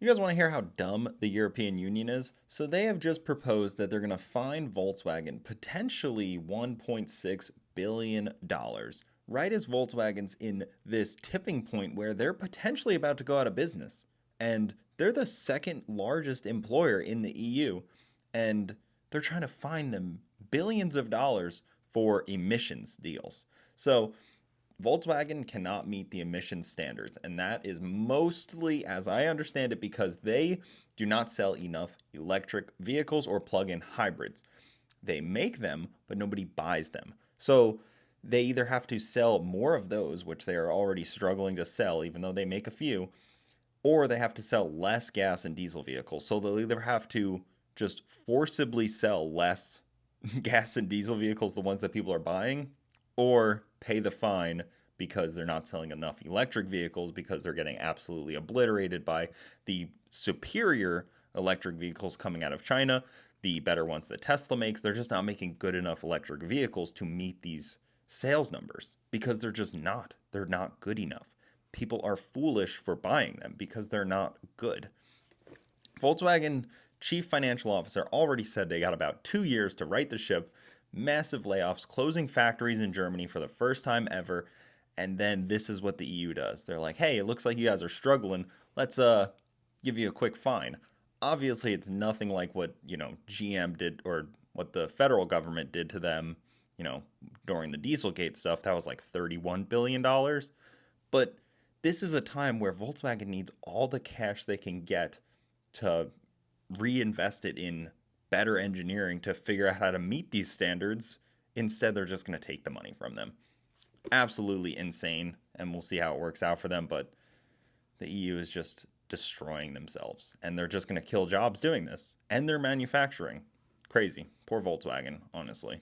You guys want to hear how dumb the European Union is? So they have just proposed that they're going to fine Volkswagen potentially $1.6 billion, right as Volkswagen's in this tipping point where they're potentially about to go out of business. And they're the second largest employer in the EU, and they're trying to fine them billions of dollars for emissions deals. So Volkswagen cannot meet the emissions standards, and that is mostly, as I understand it, because they do not sell enough electric vehicles or plug in hybrids. They make them, but nobody buys them. So they either have to sell more of those, which they are already struggling to sell, even though they make a few, or they have to sell less gas and diesel vehicles. So they'll either have to just forcibly sell less gas and diesel vehicles, the ones that people are buying, or pay the fine because they're not selling enough electric vehicles because they're getting absolutely obliterated by the superior electric vehicles coming out of China, the better ones that Tesla makes. They're just not making good enough electric vehicles to meet these sales numbers because they're just not. They're not good enough. People are foolish for buying them because they're not good. Volkswagen chief financial officer already said they got about 2 years to right the ship, massive layoffs, closing factories in Germany for the first time ever. And then this is what the EU does. They're like, hey, it looks like you guys are struggling. Let's give you a quick fine. Obviously, it's nothing like what, GM did or what the federal government did to them, during the Dieselgate stuff. That was like $31 billion. But this is a time where Volkswagen needs all the cash they can get to reinvest it in better engineering to figure out how to meet these standards. Instead, they're just going to take the money from them. Absolutely insane, and we'll see how it works out for them. But the EU is just destroying themselves, and they're just going to kill jobs doing this and their manufacturing. Crazy. Poor Volkswagen, honestly.